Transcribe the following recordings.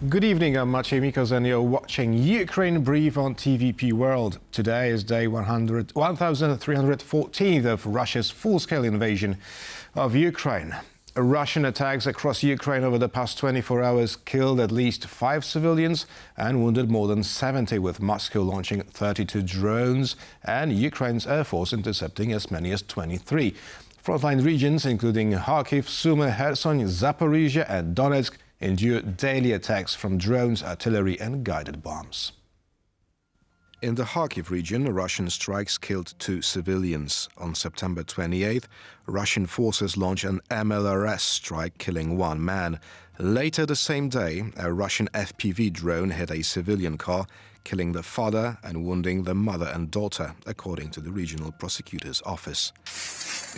Good evening, I'm Maciej Mikos and you're watching Ukraine Brief on TVP World. Today is day 1314 of Russia's full-scale invasion of Ukraine. Russian attacks across Ukraine over the past 24 hours killed at least 5 civilians and wounded more than 70, with Moscow launching 32 drones and Ukraine's Air Force intercepting as many as 23. Frontline regions, including Kyiv, Sumy, Kherson, Zaporizhzhia and Donetsk, endure daily attacks from drones, artillery and guided bombs. In the Kyiv region, Russian strikes killed 2 civilians. On September 28th, Russian forces launched an MLRS strike, killing 1 man. Later the same day, a Russian FPV drone hit a civilian car, killing the father and wounding the mother and daughter, according to the regional prosecutor's office.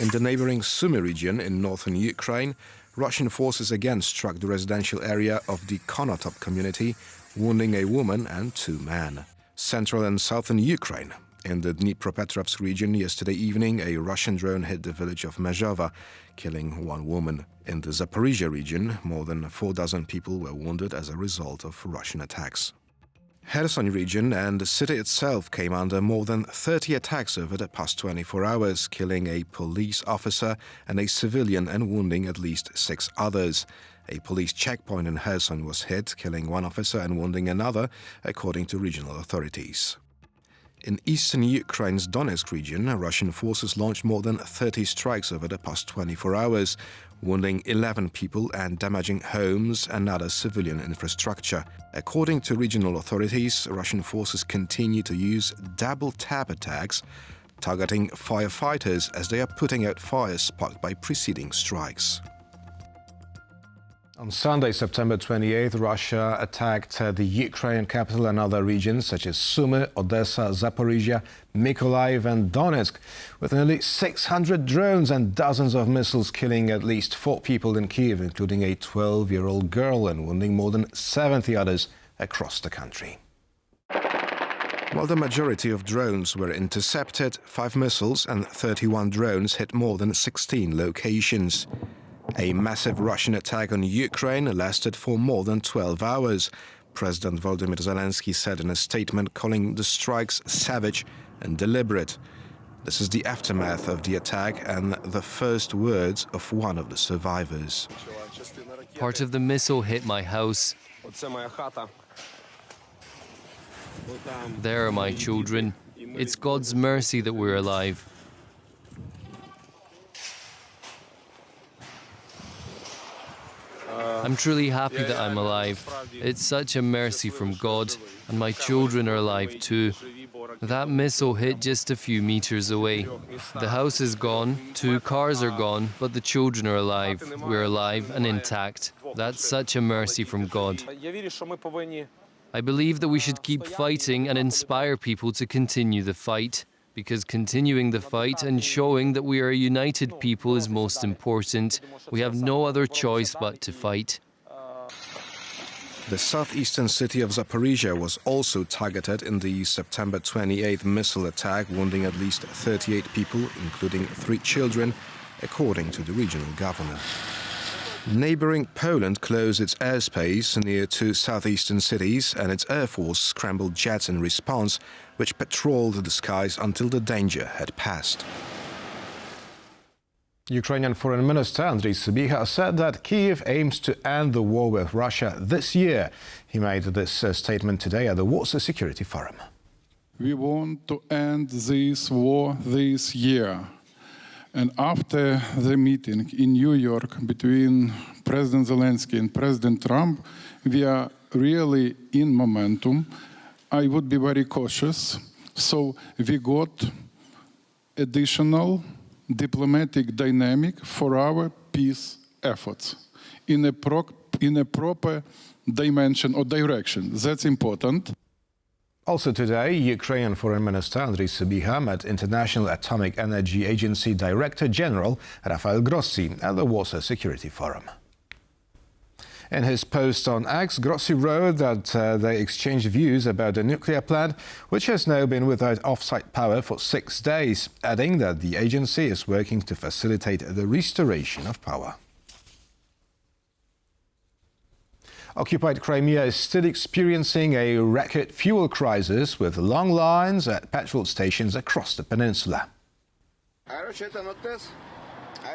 In the neighboring Sumy region in northern Ukraine, Russian forces again struck the residential area of the Konotop community, wounding a woman and 2 men. Central and southern Ukraine. In the Dnipropetrovsk region yesterday evening, a Russian drone hit the village of Mezhova, killing 1 woman. In the Zaporizhzhia region, more than 4 people were wounded as a result of Russian attacks. Kherson region and the city itself came under more than 30 attacks over the past 24 hours, killing a police officer and a civilian and wounding at least 6 others. A police checkpoint in Kherson was hit, killing 1 officer and wounding another, according to regional authorities. In eastern Ukraine's Donetsk region, Russian forces launched more than 30 strikes over the past 24 hours, wounding 11 people and damaging homes and other civilian infrastructure. According to regional authorities, Russian forces continue to use double-tap attacks, targeting firefighters as they are putting out fires sparked by preceding strikes. On Sunday, September 28th, Russia attacked the Ukrainian capital and other regions such as Sumy, Odessa, Zaporizhzhia, Mykolaiv and Donetsk, with nearly 600 drones and dozens of missiles, killing at least 4 people in Kyiv, including a 12-year-old girl, and wounding more than 70 others across the country. While the majority of drones were intercepted, 5 missiles and 31 drones hit more than 16 locations. A massive Russian attack on Ukraine lasted for more than 12 hours. President Volodymyr Zelensky said in a statement, calling the strikes savage and deliberate. This is the aftermath of the attack and the first words of one of the survivors. Part of the missile hit my house. There are my children. It's God's mercy that we're alive. I'm truly happy that I'm alive. It's such a mercy from God, and my children are alive too. That missile hit just a few meters away. The house is gone, 2 cars are gone, but the children are alive. We're alive and intact. That's such a mercy from God. I believe that we should keep fighting and inspire people to continue the fight, because continuing the fight and showing that we are a united people is most important. We have no other choice but to fight. The southeastern city of Zaporizhzhia was also targeted in the September 28th missile attack, wounding at least 38 people, including 3 children, according to the regional governor. Neighboring Poland closed its airspace near 2 southeastern cities, and its air force scrambled jets in response, which patrolled the skies until the danger had passed. Ukrainian Foreign Minister Andrii Sybiha said that Kyiv aims to end the war with Russia this year. He made this statement today at the Warsaw Security Forum. We want to end this war this year. And after the meeting in New York between President Zelensky and President Trump, we are really in momentum. I would be very cautious. So we got additional diplomatic dynamic for our peace efforts in a proper dimension or direction. That's important. Also today, Ukrainian Foreign Minister Andrii Sybiha met International Atomic Energy Agency Director General Rafael Grossi at the Warsaw Security Forum. In his post on X, Grossi wrote that they exchanged views about the nuclear plant, which has now been without off-site power for 6 days, adding that the agency is working to facilitate the restoration of power. Occupied Crimea is still experiencing a record fuel crisis with long lines at petrol stations across the peninsula.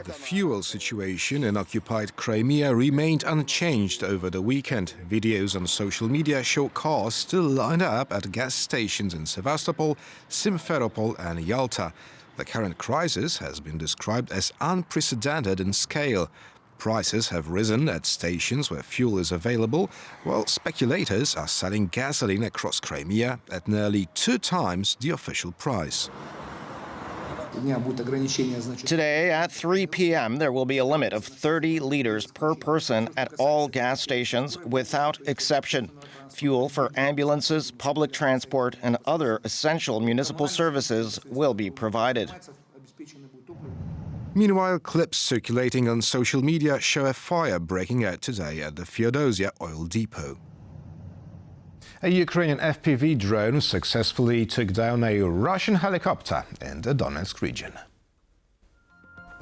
The fuel situation in occupied Crimea remained unchanged over the weekend. Videos on social media show cars still lined up at gas stations in Sevastopol, Simferopol and Yalta. The current crisis has been described as unprecedented in scale. Prices have risen at stations where fuel is available, while speculators are selling gasoline across Crimea at nearly 2 times the official price. Today at 3 p.m. there will be a limit of 30 liters per person at all gas stations without exception. Fuel for ambulances, public transport and other essential municipal services will be provided. Meanwhile, clips circulating on social media show a fire breaking out today at the Feodosia oil depot. A Ukrainian FPV drone successfully took down a Russian helicopter in the Donetsk region.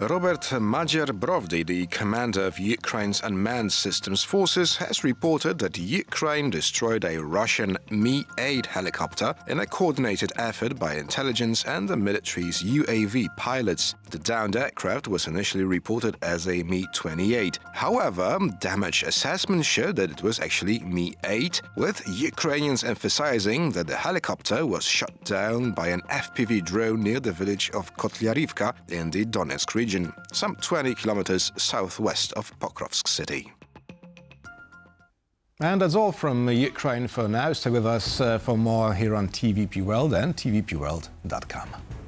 Robert Majer-Brovdy, the commander of Ukraine's unmanned systems forces, has reported that Ukraine destroyed a Russian Mi-8 helicopter in a coordinated effort by intelligence and the military's UAV pilots. The downed aircraft was initially reported as a Mi-28. However, damage assessment showed that it was actually Mi-8, with Ukrainians emphasizing that the helicopter was shot down by an FPV drone near the village of Kotlyarivka in the Donetsk region, some 20 kilometers southwest of Pokrovsk city. And that's all from Ukraine for now. Stay with us for more here on TVP World and tvpworld.com.